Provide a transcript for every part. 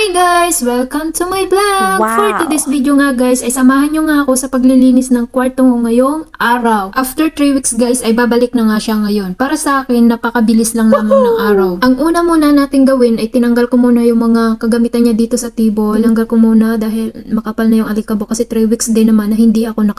Hi guys! Welcome to my vlog! Wow. For today's video nga guys, ay samahan nyo nga ako sa paglilinis ng kwarto ko ngayong araw. After 3 weeks guys, ay babalik na nga siya ngayon. Para sa akin, napakabilis lang naman ng araw. Ang una muna natin gawin ay tinanggal ko muna yung mga kagamitan niya dito sa table. Tinanggal ko muna dahil makapal na yung alikabok kasi 3 weeks din naman na hindi ako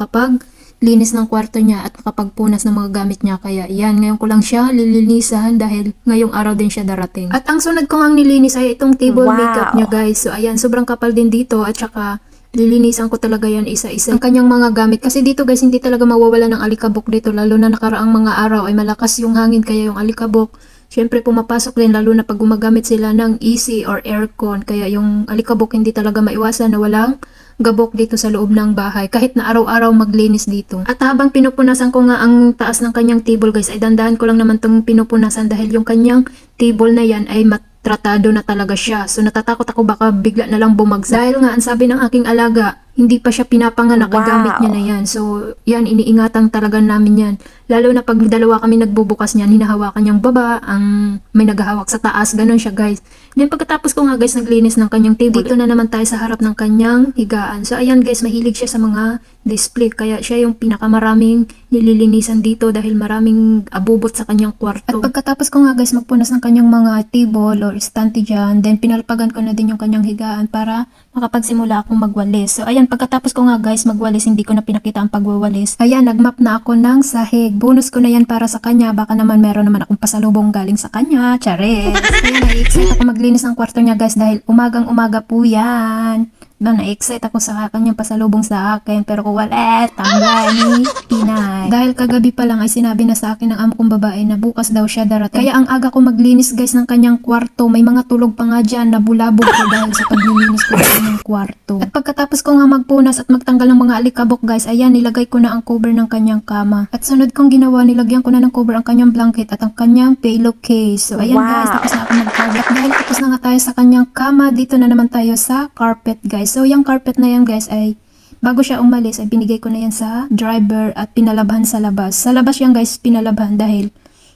linis ng kwarto niya at nakapagpunas ng mga gamit niya. Kaya yan, ngayon ko lang siya lilinisan dahil ngayong araw din siya darating. At ang sunod ko ngang nilinis ay itong table makeup niya guys. So ayan, sobrang kapal din dito at saka lilinisan ko talaga yan isa-isa ang kanyang mga gamit. Kasi dito guys, hindi talaga mawawala ng alikabok dito. Lalo na nakaraang mga araw ay malakas yung hangin kaya yung alikabok syempre pumapasok din, lalo na pag gumagamit sila ng AC or aircon. Kaya yung alikabok hindi talaga maiwasan na walang gabok dito sa loob ng bahay kahit na araw-araw maglinis dito. At habang pinupunasan ko nga ang taas ng kanyang table guys, ay dandahan ko lang naman itong pinupunasan dahil yung kanyang table na yan ay tratado na talaga siya. So natatakot ako baka bigla na lang bumagsak. Dahil nga ang sabi ng aking alaga, hindi pa siya pinapanganak, gamit niya na yan. So yan, iniingatan talaga namin yan. Lalo na pag dalawa kami nagbubukas niyan, hinahawakan niyang baba, ang may naghahawak sa taas, ganun siya guys. Then pagkatapos ko nga guys naglinis ng kanyang table, dito na naman tayo sa harap ng kanyang higaan. So ayan guys, mahilig siya sa mga display, kaya siya yung pinakamaraming nililinisan dito dahil maraming abubot sa kanyang kwarto. At pagkatapos ko nga guys magpunas ng kanyang mga table or stante dyan, then pinalpagan ko na din yung kanyang higaan para makapagsimula akong magwalis. So ayan, pagkatapos ko nga guys magwalis, hindi ko na pinakita ang pagwawalis. Ayan, nagmap na ako ng sahig. Bonus ko na yan para sa kanya, baka naman meron naman akong pasalubong galing sa kanya. Chares! Ayan, na-excite ako maglinis ng kwarto niya guys dahil umagang-umaga po yan. Na-excite ako sa kanyang pasalubong sa akin, pero kung wala, tanggal ni Pinay. Dahil kagabi pa lang ay sinabi na sa akin ng amo kong babae na bukas daw siya darating. Kaya ang aga ko maglinis guys ng kanyang kwarto, may mga tulog pa nga dyan na bulabog ko dahil sa paglilinis ko ng kanyang kwarto. At pagkatapos ko nga magpunas at magtanggal ng mga alikabok guys, ayan, nilagay ko na ang cover ng kanyang kama. At sunod kong ginawa, nilagyan ko na ng cover ang kanyang blanket at ang kanyang pillowcase. So ayan guys, tapos na ako nag-cover. Dahil tapos na nga tayo sa kanyang kama, dito na naman tayo sa carpet guys. So yung carpet na yan guys ay bago siya umalis ay binigay ko na yan sa driver at pinalabhan sa labas. Sa labas yan guys pinalabhan dahil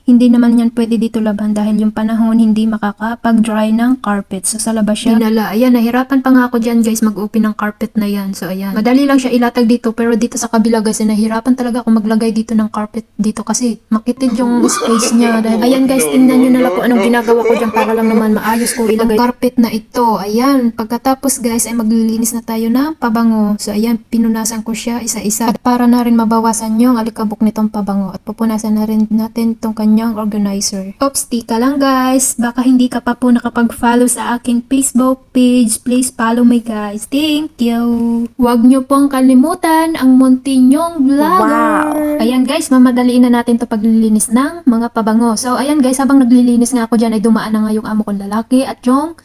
hindi naman yan pwede dito labhan dahil yung panahon hindi makakapag-dry ng carpet. So sa labas siya dinala. Ayan, nahirapan pa nga ako dyan guys mag-open ng carpet na yan. So ayan, madali lang siya ilatag dito, pero dito sa kabila guys nahirapan talaga ako maglagay dito ng carpet dito kasi makitid yung space niya. Dahil ayan guys, tingnan nyo na lang kung anong ginagawa ko dyan para lang naman maayos ko ilagay ang carpet na ito. Ayan, pagkatapos guys ay maglilinis na tayo ng pabango. So ayan, pinunasan ko siya isa-isa at para na rin mabawasan yung alikabok nitong pabango at pupunasan na rin natin itong kanyang organizer. Oops, tika lang guys. Baka hindi ka pa po nakapag-follow sa aking Facebook page. Please follow me guys. Thank you. Huwag nyo pong kalimutan ang Montinyong Vlogger. Wow. Ayan guys, mamadaliin na natin to paglilinis ng mga pabango. So ayan guys, habang naglilinis nga ako dyan ay dumaan na nga yung amo kong lalaki at yung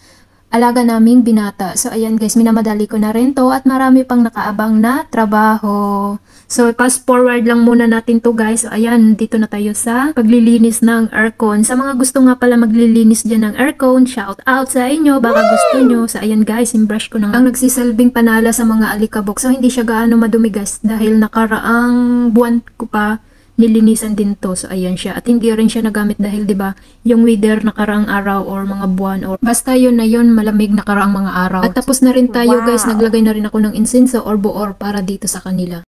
alaga naming binata. So ayan guys, minamadali ko na rin to at marami pang nakaabang na trabaho. So fast forward lang muna natin to guys. So ayan, dito na tayo sa paglilinis ng aircon. Sa mga gusto nga pala maglilinis dyan ng aircon, shout out sa inyo, baka gusto nyo. So ayan guys, brush ko na ang nagsisilbing panala sa mga alikabok. So hindi siya gaano madumi guys dahil nakaraang buwan ko pa nilinisan din to. So ayan siya, at hindi rin siya nagamit dahil 'di ba yung weather nakaraang araw or mga buwan or basta yun na yun, malamig nakaraang mga araw. At tapos na rin tayo guys, naglagay na rin ako ng insenso or buor para dito sa kanila.